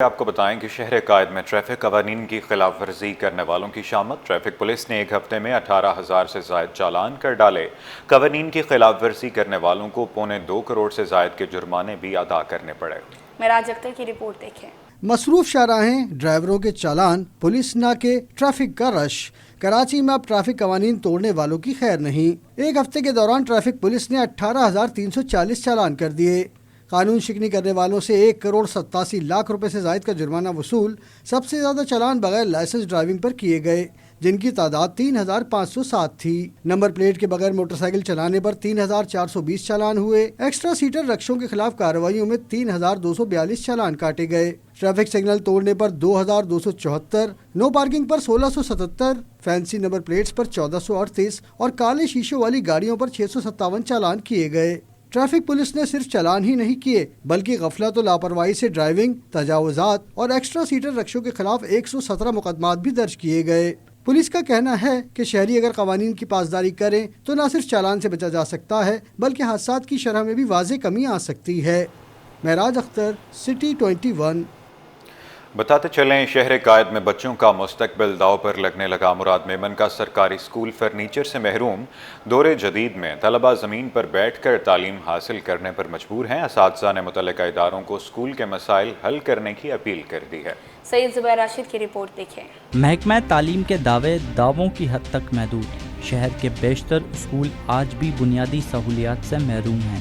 آپ کو بتائیں کہ شہر قائد میں ٹریفک قوانین کی خلاف ورزی کرنے والوں کی شامت۔ ٹریفک پولیس نے ایک ہفتے میں 18,000 سے زائد چالان کر ڈالے۔ قوانین کی خلاف ورزی کرنے والوں کو 1.25 کروڑ سے زائد کے جرمانے بھی ادا کرنے پڑے۔ معراج اختر کی رپورٹ دیکھیں۔ مصروف شاہراہیں، ڈرائیوروں کے چالان، پولیس ناکے، ٹریفک کا رش۔ کراچی میں اب ٹریفک قوانین توڑنے والوں کی خیر نہیں۔ ایک ہفتے کے دوران ٹریفک پولیس نے 18,340 چالان کر دیے۔ قانون شکنی کرنے والوں سے 1 کروڑ 87 لاکھ روپے سے زائد کا جرمانہ وصول۔ سب سے زیادہ چالان بغیر لائسنس ڈرائیونگ پر کیے گئے، جن کی تعداد 3,507 تھی۔ نمبر پلیٹ کے بغیر موٹر سائیکل چلانے پر 3,420 چالان ہوئے۔ ایکسٹرا سیٹر رکشوں کے خلاف کارروائیوں میں 3,242 چالان کاٹے گئے۔ ٹریفک سگنل توڑنے پر 2,274، نو پارکنگ پر 1,677، فینسی نمبر پلیٹس پر 1,438 اور کالے شیشوں والی گاڑیوں پر 657 چالان کیے گئے۔ ٹریفک پولیس نے صرف چالان ہی نہیں کیے بلکہ غفلت و لاپرواہی سے ڈرائیونگ، تجاوزات اور ایکسٹرا سیٹر رکشوں کے خلاف 117 مقدمات بھی درج کیے گئے۔ پولیس کا کہنا ہے کہ شہری اگر قوانین کی پاسداری کریں تو نہ صرف چالان سے بچا جا سکتا ہے بلکہ حادثات کی شرح میں بھی واضح کمی آ سکتی ہے۔ معراج اختر، سٹی 21۔ بتاتے چلیں، شہر قائد میں بچوں کا مستقبل داؤ پر لگنے لگا۔ مراد میمن کا سرکاری اسکول فرنیچر سے محروم۔ دور جدید میں طلبہ زمین پر بیٹھ کر تعلیم حاصل کرنے پر مجبور ہیں۔ اساتذہ نے متعلقہ اداروں کو اسکول کے مسائل حل کرنے کی اپیل کر دی ہے۔ سید زبیر راشد کی رپورٹ دیکھیں۔ محکمہ تعلیم کے دعووں کی حد تک محدود۔ شہر کے بیشتر اسکول آج بھی بنیادی سہولیات سے محروم ہیں۔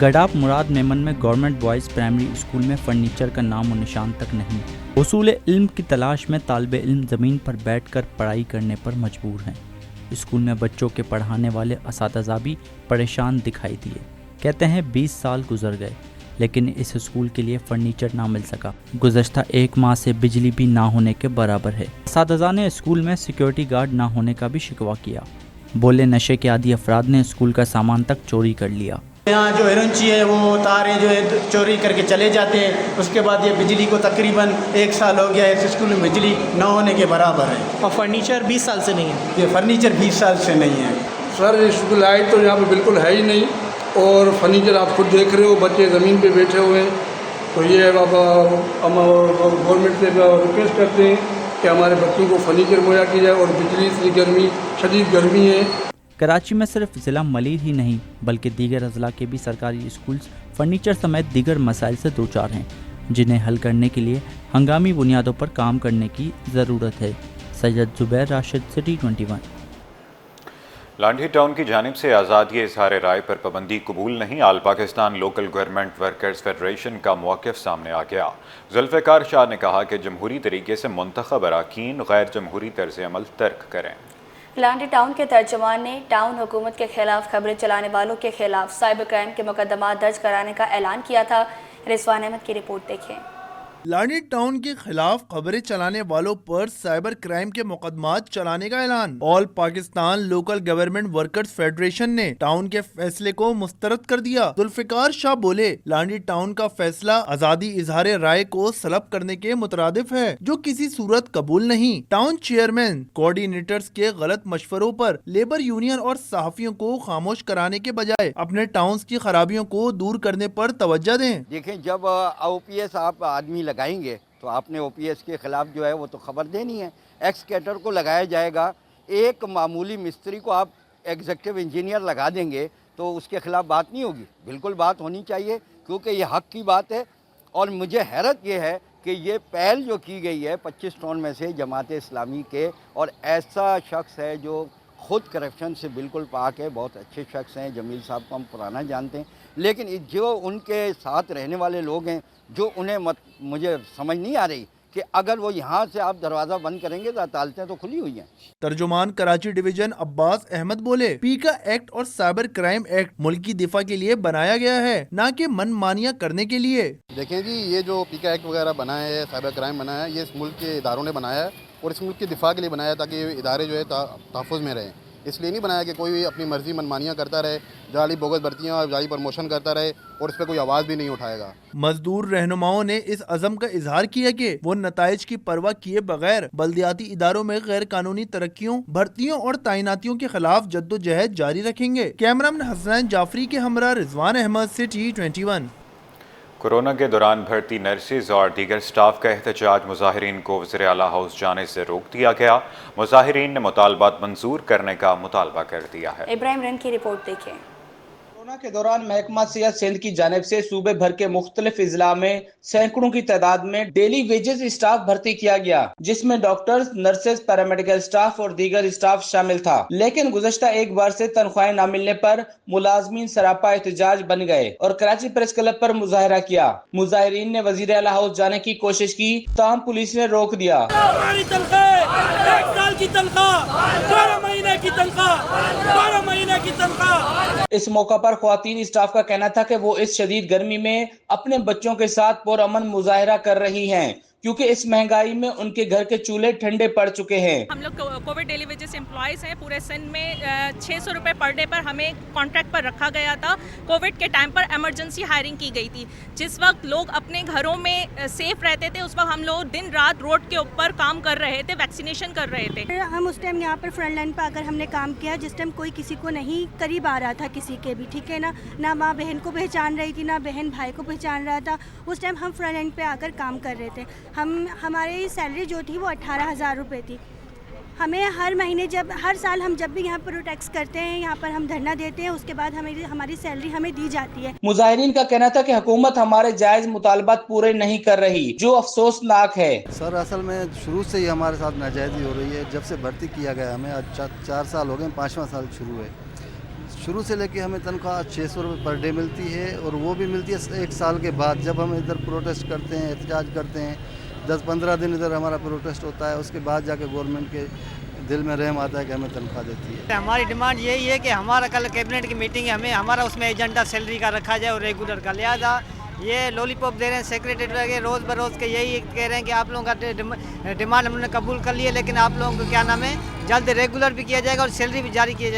گڈاپ مراد میمن میں گورنمنٹ بوائز پرائمری اسکول میں فرنیچر کا نام و نشان تک نہیں۔ حصول علم کی تلاش میں طالب علم زمین پر بیٹھ کر پڑھائی کرنے پر مجبور ہیں۔ اسکول میں بچوں کے پڑھانے والے اساتذہ بھی پریشان دکھائی دیے۔ کہتے ہیں 20 سال گزر گئے لیکن اس اسکول کے لیے فرنیچر نہ مل سکا۔ گزشتہ 1 ماہ سے بجلی بھی نہ ہونے کے برابر ہے۔ اساتذہ نے اسکول میں سیکیورٹی گارڈ نہ ہونے کا بھی شکوہ کیا۔ بولے نشے کے عادی افراد نے اسکول کا سامان تک چوری کر لیا۔ یہاں جو ہیرونچی ہے وہ تاریں جو ہے چوری کر کے چلے جاتے ہیں۔ اس کے بعد یہ بجلی کو تقریباً 1 سال ہو گیا ہے، اس اسکول میں بجلی نہ ہونے کے برابر ہے، اور فرنیچر 20 سال سے نہیں ہے۔ یہ فرنیچر 20 سال سے نہیں ہے۔ سر اسکول لائٹ تو یہاں پہ بالکل ہے ہی نہیں، اور فرنیچر آپ خود دیکھ رہے ہو، بچے زمین پہ بیٹھے ہوئے ہیں۔ تو یہ ہم گورنمنٹ سے ریکویسٹ کرتے ہیں کہ ہمارے بچوں کو فرنیچر مہیا کی جائے، اور بجلی سے گرمی، شدید گرمی ہے۔ کراچی میں صرف ضلع ملیر ہی نہیں بلکہ دیگر اضلاع کے بھی سرکاری اسکولز فرنیچر سمیت دیگر مسائل سے دوچار ہیں، جنہیں حل کرنے کے لیے ہنگامی بنیادوں پر کام کرنے کی ضرورت ہے۔ سید زبیر راشد، سٹی 21۔ لانڈھی ٹاؤن کی جانب سے آزادی اظہار رائے پر پابندی قبول نہیں۔ All Pakistan local government workers federation کا موقف سامنے آ گیا۔ ذوالفقار شاہ نے کہا کہ جمہوری طریقے سے منتخب اراکین غیر جمہوری طرز عمل ترک کریں۔ لانڈھی ٹاؤن کے ترجمان نے ٹاؤن حکومت کے خلاف خبریں چلانے والوں کے خلاف سائبر کرائم کے مقدمات درج کرانے کا اعلان کیا تھا۔ رضوان احمد کی رپورٹ دیکھیں۔ لانڈھی ٹاؤن کے خلاف خبریں چلانے والوں پر سائبر کرائم کے مقدمات چلانے کا اعلان۔ All Pakistan local government workers federation نے ٹاؤن کے فیصلے کو مسترد کر دیا۔ ذوالفقار شاہ بولے، لانڈھی ٹاؤن کا فیصلہ آزادی اظہار رائے کو سلب کرنے کے مترادف ہے، جو کسی صورت قبول نہیں۔ ٹاؤن چیئرمین کوآرڈینیٹرز کے غلط مشوروں پر لیبر یونین اور صحافیوں کو خاموش کرانے کے بجائے اپنے ٹاؤنز کی خرابیوں کو دور کرنے پر توجہ دیں۔ دیکھیں، جب او پی ایس آپ آدمی لگائیں گے تو آپ نے او پی ایس کے خلاف جو ہے وہ تو خبر دینی ہے۔ ایکسکیٹر کو لگایا جائے گا، ایک معمولی مستری کو آپ ایگزیکٹو انجینئر لگا دیں گے تو اس کے خلاف بات نہیں ہوگی، بالکل بات ہونی چاہیے، کیونکہ یہ حق کی بات ہے۔ اور مجھے حیرت یہ ہے کہ یہ پہل جو کی گئی ہے 25 ٹاؤن میں سے جماعت اسلامی کے، اور ایسا شخص ہے جو خود کرپشن سے بالکل پاک ہے، بہت اچھے شخص ہیں، جمیل صاحب کو ہم پرانا جانتے ہیں، لیکن جو ان کے ساتھ رہنے والے لوگ ہیں جو انہیں مجھے سمجھ نہیں آ رہی کہ اگر وہ یہاں سے آپ دروازہ بند کریں گے تو عدالتیں تو کھلی ہوئی ہیں۔ ترجمان کراچی ڈویژن عباس احمد بولے، پیکا ایکٹ اور سائبر کرائم ایکٹ ملکی دفاع کے لیے بنایا گیا ہے، نہ کہ من مانیاں کرنے کے لیے۔ دیکھیں جی، یہ جو پیکا ایکٹ وغیرہ بنا ہے، سائبر کرائم بنا ہے، یہ اس ملک کے اداروں نے بنایا ہے اور اس ملک کے دفاع کے لیے بنایا ہے تاکہ ادارے جو ہے تحفظ میں رہیں۔ اس لیے نہیں بنایا کہ کوئی اپنی مرضی منمانیاں کرتا رہے، جعلی بوگس بھرتیاں اور جعلی پروموشن کرتا رہے اور اس پہ کوئی آواز بھی نہیں اٹھائے گا۔ مزدور رہنماؤں نے اس عزم کا اظہار کیا کہ وہ نتائج کی پرواہ کیے بغیر بلدیاتی اداروں میں غیر قانونی ترقیوں، بھرتیوں اور تعیناتیوں کے خلاف جدوجہد جاری رکھیں گے۔ کیمرامین حسنین جعفری کے ہمراہ رضوان احمد، سٹی 21۔ कोरोना के दौरान भर्ती नर्सेज और दीगर स्टाफ का एहतजाज मुजाहिरीन को वज़ीर आला हाउस जाने से रोक दिया गया। मुजाहिरीन ने मुतालबात मंजूर करने का मुतालबा कर दिया है। इब्राहिम रन की रिपोर्ट देखें। कोरोना के दौरान महकमा सेहत सिंध की जानिब से सूबे भर के मुख्तलिफ इजला में सैकड़ों की तादाद में डेली वेजेस स्टाफ भर्ती किया गया, जिसमें डॉक्टर्स, नर्सेज, पैरामेडिकल स्टाफ और दीगर स्टाफ शामिल था। लेकिन गुज़श्ता एक बार से तनख्वाहें न मिलने पर मुलाजमीन सरापा एहतजाज बन गए और कराची प्रेस क्लब पर मुजाहरा किया। मुजाहिरीन ने वज़ीर आला हाउस जाने की कोशिश की, ताहम पुलिस ने रोक दिया। हमारी तनख्वाह 1 साल की तनख्वाह, 12 महीने की तनख्वाह, 12 महीने की तनख्वाह। इस मौका पर ख्वातीन स्टाफ का कहना था कि वो इस शदीद गर्मी में अपने बच्चों के साथ पुरअमन मुजाहिरा कर रही हैं, क्योंकि इस महंगाई में उनके घर के चूल्हे ठंडे पड़ चुके हैं। हम लोग कोविड डेली वेजेस एम्प्लॉयज़ हैं पूरे सिंध में। 600 रुपये पर डे पर हमें कॉन्ट्रैक्ट पर रखा गया था। कोविड के टाइम पर एमरजेंसी हायरिंग की गई थी। जिस वक्त लोग अपने घरों में सेफ रहते थे, उस वक्त हम लोग दिन रात रोड के ऊपर काम कर रहे थे, वैक्सीनेशन कर रहे थे। हम उस टाइम यहाँ पर फ्रंट लाइन पर आकर हमने काम किया, जिस टाइम कोई किसी को नहीं करीब आ रहा था, किसी के भी, ठीक है ना माँ बहन को पहचान रही थी, ना बहन भाई को पहचान रहा था। उस टाइम हम फ्रंट लाइन पे आकर काम कर रहे थे। हमारी सैलरी जो थी वो 18,000 रुपये थी। हमें हर महीने हर साल हम जब भी यहाँ पर प्रोटेस्ट करते हैं, यहाँ पर हम धरना देते हैं, उसके बाद हमारी सैलरी हमें दी जाती है। मुजाहिरीन का कहना था कि हुकूमत हमारे जायज मुतालबात पूरे नहीं कर रही, जो अफसोसनाक है। सर असल में शुरू से ही हमारे साथ नाजायजी हो रही है। जब से भर्ती किया गया हमें आज 4 साल हो गए, 5वां साल शुरू है। शुरू से लेके हमें तनख्वाह 600 रुपये पर डे मिलती है, और वो भी मिलती है 1 साल के बाद, जब हम इधर प्रोटेस्ट करते हैं, एहतजाज करते हैं। 10-15 दिन इधर हमारा प्रोटेस्ट होता है, उसके बाद जाके गवर्नमेंट के दिल में रहम आता है कि हमें तनख्वाह देती है। हमारी डिमांड यही है कि हमारा कल कैबिनेट की मीटिंग है, हमारा उसमें एजेंडा सैलरी का रखा जाए और रेगुलर का। लिहाजा ये लॉलीपॉप दे रहे हैं सेक्रेटरी के, रोज़ बरोज़ के यही कह रहे हैं कि आप लोगों का डिमांड हमने कबूल कर ली है, लेकिन आप लोगों को क्या नाम है जल्द रेगुलर भी किया जाएगा और सैलरी भी जारी की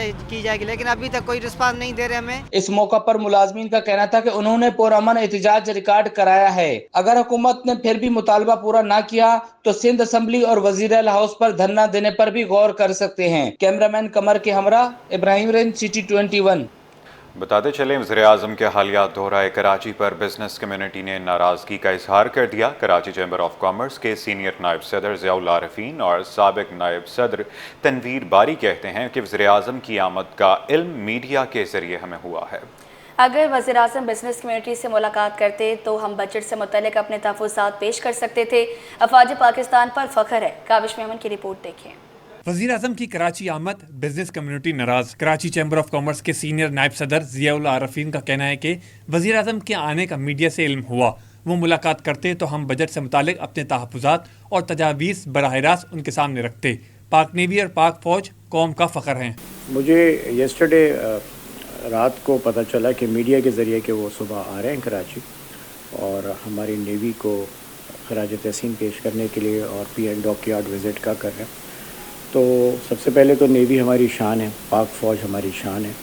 जाएगी, लेकिन अभी तक कोई रिस्पांस नहीं दे रहे हमें। इस मौका पर मुलाजमीन का कहना था कि उन्होंने पुरअमन एहतजाज रिकॉर्ड कराया है। अगर हुकूमत ने फिर भी मुतालबा पूरा ना किया तो सिंध असम्बली और वज़ीर आला हाउस पर धरना देने पर भी गौर कर सकते हैं। कैमरामैन कमर के हमरा, इब्राहिम रेंज, सिटी 21। बताते चले, वज़ीर-ए-आज़म के हालिया दौरा कराची पर बिजनेस कम्युनिटी ने नाराज़गी का इजहार कर दिया। कराची चैम्बर ऑफ कॉमर्स के सीनियर नायब सदर ज़ियाउल आरिफीन और साबिक नायब सदर तनवीर बारी कहते हैं कि वज़ीर-ए-आज़म की आमद का इल्म मीडिया के ज़रिए हमें हुआ है। अगर वज़ीर-ए-आज़म बिजनेस कम्युनिटी से मुलाकात करते तो हम बजट से मुतल्लिक़ अपने तहफ़्फ़ुज़ात पेश कर सकते थे। अफ़वाज पाकिस्तान पर फ़ख्र है। काबिश मेमन की रिपोर्ट देखें। वज़ीर आज़म की कराची आमद, बिजनेस कम्युनिटी नाराज़। कराची चैम्बर ऑफ कॉमर्स के सीनियर नायब सदर ज़ियाउल आरिफीन का कहना है कि वज़ीर आज़म के आने का मीडिया से इल्म हुआ। वो मुलाकात करते तो हम बजट से मुतालिक अपने तहफ़्फ़ुज़ात और तजावीज़ बराह रास्त उनके सामने रखते। पाक नेवी और पाक फ़ौज कौम का फ़ख्र हैं। मुझे यस्टरडे रात को पता चला कि मीडिया के ज़रिए कि वो सुबह आ रहे हैं कराची और हमारी नेवी को खराज तहसीन पेश करने के लिए और PN डॉकयार्ड विज़िट का कर रहे हैं। तो सबसे पहले तो नेवी हमारी शान है, पाक फ़ौज हमारी शान है,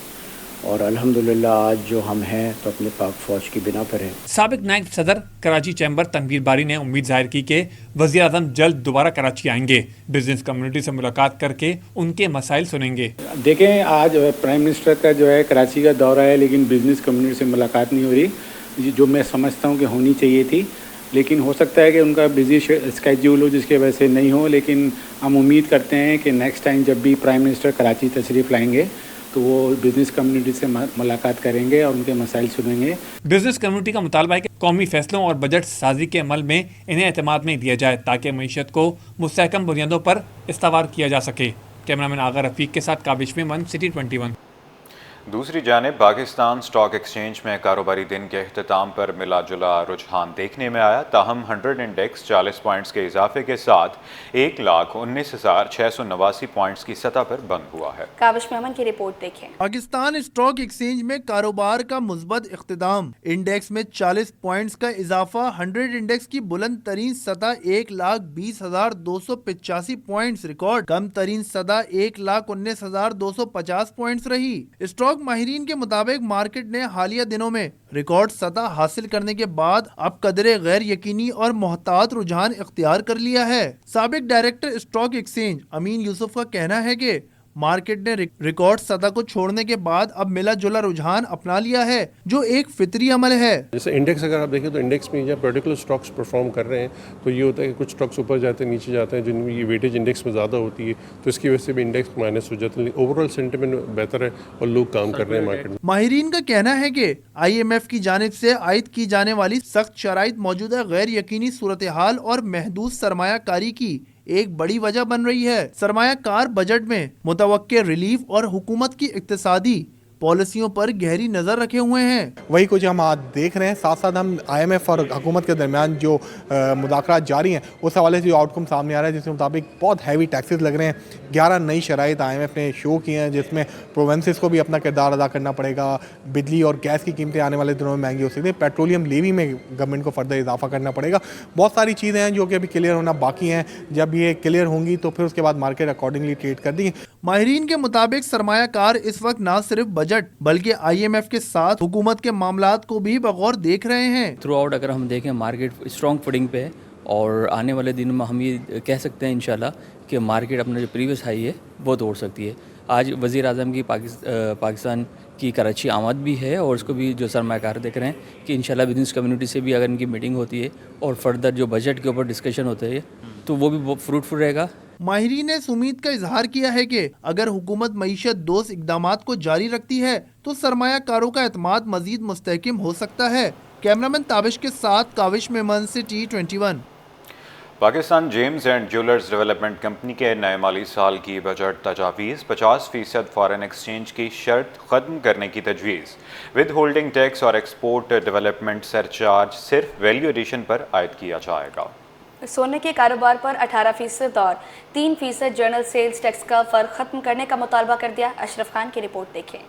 और अल्हम्दुलिल्लाह आज जो हम हैं तो अपने पाक फ़ौज की बिना पर हैं। साबिक नायब सदर कराची चैम्बर तनवीर बारी ने उम्मीद जाहिर की कि वज़ीर आज़म जल्द दोबारा कराची आएंगे, बिजनेस कम्युनिटी से मुलाकात करके उनके मसाइल सुनेंगे। देखें, आज प्राइम मिनिस्टर का जो है कराची का दौरा है, लेकिन बिजनेस कम्युनिटी से मुलाकात नहीं हो रही, जो मैं समझता हूँ कि होनी चाहिए थी, लेकिन हो सकता है कि उनका बिजी स्केड्यूल हो जिसकी वजह से नहीं हो। लेकिन हम उम्मीद करते हैं कि नेक्स्ट टाइम जब भी प्राइम मिनिस्टर कराची तशरीफ़ लाएंगे तो वो बिजनेस कम्युनिटी से मुलाकात करेंगे और उनके मसाइल सुनेंगे। बिजनेस कम्युनिटी का मुतालबा है कि कौमी फैसलों और बजट साजी के अमल में इन्हें एतमाद में दिया जाए ताकि मईशत को मुस्तहकम बुनियादों पर इस्तावार किया जा सके। कैमरामैन आगा रफ़ीक के साथ काबिश मेमन, सिटी 21। दूसरी जानिब पाकिस्तान स्टॉक एक्सचेंज में कारोबारी दिन के अख्ताम पर मिला जुला रुझान देखने में आया। ताहम 100 इंडेक्स 40 पॉइंट्स के इजाफे के साथ 1,19,689 पॉइंट्स की सतह पर बंद हुआ है। काबिश मेमन की रिपोर्ट देखें। पाकिस्तान स्टॉक एक्सचेंज में कारोबार का मुस्बत इख्तिताम, इंडेक्स में 40 पॉइंट्स का इजाफा। 100 इंडेक्स की बुलंद तरीन सतह 1,20,285 पॉइंट्स रिकॉर्ड, कम तरीन सतह 1,19,250 पॉइंट्स रही। स्टॉक माहिरीन के मुताबिक मार्केट ने हालिया दिनों में रिकॉर्ड सतह हासिल करने के बाद अब कदरे गैर यकीनी और मोहतात रुझान इख्तियार कर लिया है। साबिक डायरेक्टर स्टॉक एक्सचेंज अमीन यूसुफ का कहना है कि मार्केट ने रिकॉर्ड सतह को छोड़ने के बाद अब मिला जुला रुझान अपना लिया है, जो एक फितरी अमल है। जैसे इंडेक्स अगर आप देखें तो इंडेक्स में जब पर्टिकुलर स्टॉक्स परफॉर्म कर रहे हैं तो ये होता है कि कुछ स्टॉक्स ऊपर जाते हैं, नीचे जाते हैं, जिनकी वेटेज इंडेक्स में ज़्यादा होती है, तो इसकी वजह से भी इंडेक्स माइनस हो जाता है। ओवरऑल सेंटिमेंट बेहतर है और लोग काम कर रहे हैं मार्केट में। माहिरीन का कहना है कि IMF की जानिब से आयद की जाने वाली सख्त शराइत मौजूदा गैर यकीनी सूरत हाल और महदूद सरमायाकारी की एक बड़ी वजह बन रही है। सरमायाकार बजट में मुतवक्के रिलीफ और हुकूमत की इक्तिसादी पॉलिसियों पर गहरी नजर रखे हुए हैं। वही कुछ हम आज देख रहे हैं, साथ साथ हम IMF और हुकूमत के दरमियान जो मुज़ाकरात जारी हैं उस हवाले से जो आउटकम सामने आ रहा है, जिसके मुताबिक बहुत हैवी टैक्सेस लग रहे हैं। 11 नई शराइत IMF ने शो की हैं, जिसमें प्रोवेंसेस को भी अपना किरदार अदा करना पड़ेगा, बिजली और गैस की कीमतें आने वाले दिनों में महंगी हो सकती हैं, पेट्रोलियम लेवी में गवर्नमेंट को फर्दर इजाफा करना पड़ेगा। बहुत सारी चीज़ें हैं जो कि अभी क्लियर होना बाकी हैं। जब ये क्लियर होंगी तो फिर उसके बाद मार्केट अकॉर्डिंगली ट्रेड कर देंगे। माहिरीन के मुताबिक सरमायाकार इस वक्त न सिर्फ बजट बल्कि IMF के साथ हुकूमत के मामलात को भी बगौर देख रहे हैं। थ्रू आउट अगर हम देखें मार्केट स्ट्रॉन्ग फुटिंग पे है और आने वाले दिनों में हम ये कह सकते हैं इंशाल्लाह कि मार्केट अपना जो प्रीवियस हाई है वो तोड़ सकती है। आज वज़ीर आज़म की पाकिस्तान की कराची आमद भी है और उसको भी जो सरमायाकार देख रहे हैं कि इंशाल्लाह बिजनेस कम्युनिटी से भी अगर इनकी मीटिंग होती है और फर्दर जो बजट के ऊपर डिस्कशन होता है तो वो भी फ्रूटफुल रहेगा। माहिरीन ने इस उम्मीद का इजहार किया है कि अगर हुकूमत मईशत दोस्त इकदामात को जारी रखती है तो सरमायाकारों का एतमाद मजीद मुस्तहकम हो सकता है। कैमरामैन ताबिश के साथ काविश मेमन से T21। Pakistan James and jewellers development company के नए माली साल की बजट तजावीज़ 50% फॉरेन एक्सचेंज की शर्त ख़त्म करने की तजवीज़, विद होल्डिंग टैक्स और एक्सपोर्ट डेवलपमेंट सरचार्ज सिर्फ वैल्यू एडिशन पर आयद किया जाएगा। सोने के कारोबार पर 18% और 3% जनरल सेल्स टैक्स का फ़र्क ख़त्म करने का मुतालबा कर दिया। अशरफ खान की रिपोर्ट देखें।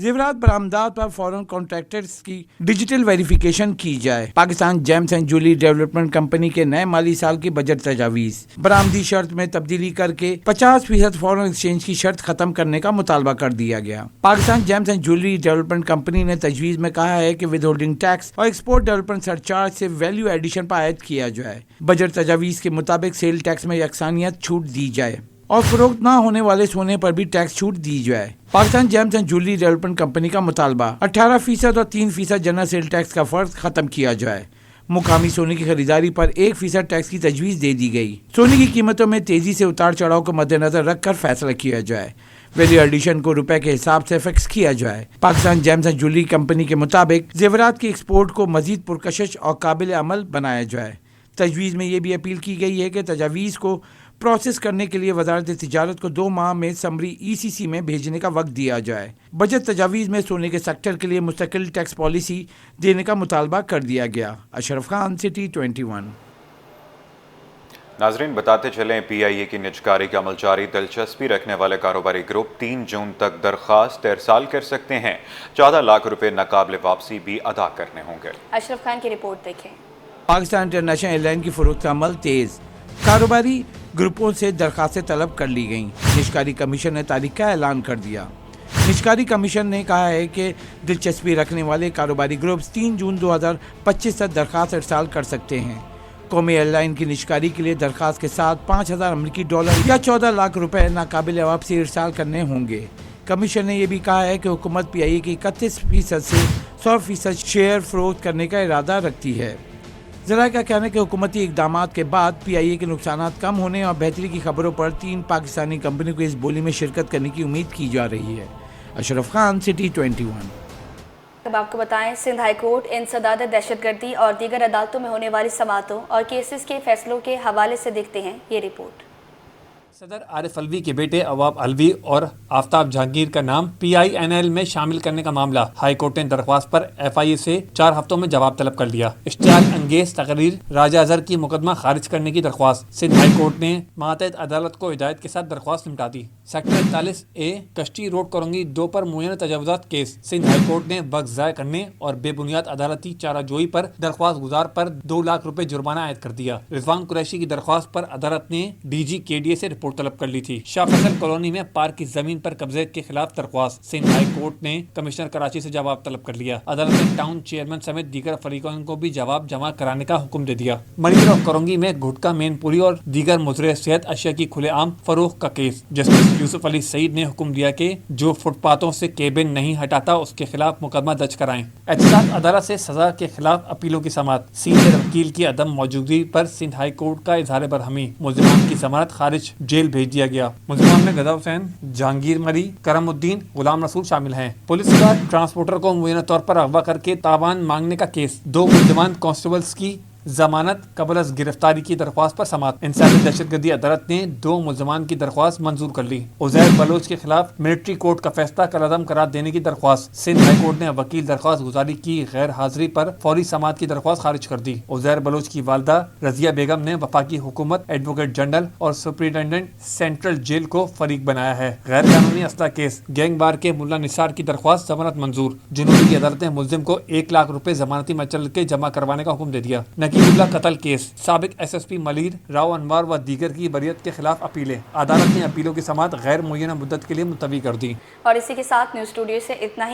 जेवरात बरामदात पर फॉरेन कॉन्ट्रैक्टर्स की डिजिटल वेरिफिकेशन की जाए। Pakistan James and jewellery development company के नए माली साल की बजट तजावीज़, बरामदी शर्त में तब्दीली करके 50% फॉरेन एक्सचेंज की शर्त खत्म करने का मुतालबा कर दिया गया। Pakistan James and jewellery development company ने तजवीज़ में कहा है कि विद होल्डिंग टैक्स और एक्सपोर्ट डेवलपमेंट सरचार्ज से वैल्यू एडिशन पर आयद किया जाए। बजट तजावीज़ के मुताबिक सेल टैक्स में यकसानियत छूट दी जाए और फरोख्त न होने वाले सोने पर भी टैक्स छूट दी जाए। Pakistan James and jewellery development company का मुतालबा 18% और 3% जनरल सेल टैक्स का फर्क खत्म किया जाए। मुकामी सोने की खरीदारी पर 1% टैक्स की तजवीज़ दे दी गई। सोने की कीमतों में तेजी से उतार चढ़ाव को मद्देनजर रखकर फैसला किया जाए। वैल्यू एडिशन को रुपए के हिसाब से फिक्स किया जाए। Pakistan James and jewellery company के मुताबिक जेवरात की एक्सपोर्ट को मजीद पुरकशिश और काबिल अमल बनाया जाए। तजवीज़ में ये भी अपील की गई है कि तजावीज़ को प्रोसेस करने के लिए वजारत तिजारत को 2 माह में समरी ECC में भेजने का वक्त दिया जाए। बजट तजावीज़ में सोने के सेक्टर के लिए मुस्तकिल टैक्स पॉलिसी देने का मुतालबा कर दिया गया। अशरफ खान से T21। नाजरीन बताते चलें, PIA की निजकारी का अमल जारी। दिलचस्पी रखने वाले कारोबारी ग्रुप 3 जून तक दरख्वास्त इरसाल कर सकते हैं। 14 लाख रुपए नाकाबिल वापसी भी अदा करने होंगे। अशरफ खान की रिपोर्ट देखें। पाकिस्तान इंटरनेशनल एयरलाइन की फरोख्त का अमल तेज, कारोबारी ग्रुपों से दरखास्तें तलब कर ली गईं। निजकारी कमीशन ने तारीख का ऐलान कर दिया। निजकारी कमीशन ने कहा है कि दिलचस्पी रखने वाले कारोबारी ग्रुप 3 जून 2025 तक दरखास्त इरसाल कर सकते हैं। कौमी एयरलाइन की निजकारी के लिए दरखास्त के साथ $5,000 या 14 लाख रुपए नाकाबिल वापसी इरसाल करने होंगे। कमीशन ने यह भी कहा है कि हुकूमत PIA की 31% से 100% शेयर फरोख्त करने का इरादा रखती है। ज़रा का कहना है कि हुकूमती इक़दामात के बाद PIA के नुकसानात कम होने और बेहतरी की खबरों पर 3 पाकिस्तानी कंपनियों को इस बोली में शिरकत करने की उम्मीद की जा रही है। अशरफ खान से T21। अब आपको बताएं, सिंध हाई कोर्ट इंसदाद दहशतगर्दी और दीगर अदालतों में होने वाली समातों और केसेस के फैसलों के हवाले से देखते हैं ये रिपोर्ट। सदर आरिफ अलवी के बेटे अवाब अलवी और आफ्ताब जहांगीर का नाम PINL में शामिल करने का मामला हाई कोर्ट ने दरख्वास्त पर FIA से 4 हफ्तों में जवाब तलब कर लिया। इश्तियाल अंगेज तकरीर राजा अजहर की मुकदमा खारिज करने की दरख्वास्त सिंध हाई कोर्ट ने मातहत अदालत को हिदायत के साथ दरख्वास्त निपटा दी। सेक्टर 41A कश्ती रोड कोरंगी 2 पर मुय्यन तजावुज़ात केस सिंध हाई कोर्ट ने वक्त ज़ाय करने और बेबुनियाद अदालती चाराजोई पर दरख्वास्त गुजार पर 2 लाख रुपए जुर्माना आयद कर दिया। रिजवान कुरैशी की दरख्वास्त पर अदालत ने DG KDA से رپورٹ طلب کر لی تھی۔ شاہ فیصل کالونی میں پارک کی زمین پر قبضے کے خلاف درخواست، سندھ ہائی کورٹ نے کمشنر کراچی سے جواب طلب کر لیا۔ عدالت نے ٹاؤن چیئرمین سمیت دیگر فریقین کو بھی جواب جمع کرانے کا حکم دے دیا۔ منی اور کرونگی میں گھٹکا، مین پوری اور دیگر مضر صحت اشیاء کی کھلے عام فروخت کا کیس، جسٹس یوسف علی سعید نے حکم دیا کہ جو فٹ پاتھوں سے کیبن نہیں ہٹاتا اس کے خلاف مقدمہ درج کرائیں۔ احتساب عدالت سے سزا کے خلاف اپیلوں کی سماعت، سینئر وکیل کی عدم موجودگی پر سندھ ہائی کورٹ کا اظہار برہمی، ملزمان کی ضمانت خارج جیل بھیج دیا گیا۔ ملزمان میں غدا حسین، جہانگیر مری، کرم الدین، غلام رسول شامل ہیں۔ پولیس کا ٹرانسپورٹر کو مبینہ طور پر اغوا کر کے تاوان مانگنے کا کیس، 2 ملزمان کانسٹیبلز کی ضمانت قبل از گرفتاری کی درخواست پر سماعت۔ انسانی دہشت گردی عدالت نے 2 ملزمان کی درخواست منظور کر لی۔ عزیر بلوچ کے خلاف ملٹری کورٹ کا فیصلہ کالعدم قرار دینے کی درخواست، سندھ ہائی کورٹ نے وکیل درخواست گزاری کی غیر حاضری پر فوری سماعت کی درخواست خارج کر دی۔ عزیر بلوچ کی والدہ رضیہ بیگم نے وفاقی حکومت، ایڈوکیٹ جنرل اور سپرنٹینڈنٹ سینٹرل جیل کو فریق بنایا ہے۔ غیر قانونی اسلحہ کیس، گینگ بار کے ملا نثار کی درخواست ضمانت منظور، جنوبی کی عدالت نے ملزم کو 1 لاکھ روپے ضمانتی مچل کے جمع کروانے کا حکم دے دیا۔ نقیب اللہ قتل کیس، سابق S S P Malir Rao Anwar و دیگر کی بریت کے خلاف اپیلیں، عدالت نے اپیلوں کی سماعت غیر معینہ مدت کے لیے ملتوی کر دی۔ اور اسی کے ساتھ نیوز اسٹوڈیو سے اتنا ہی۔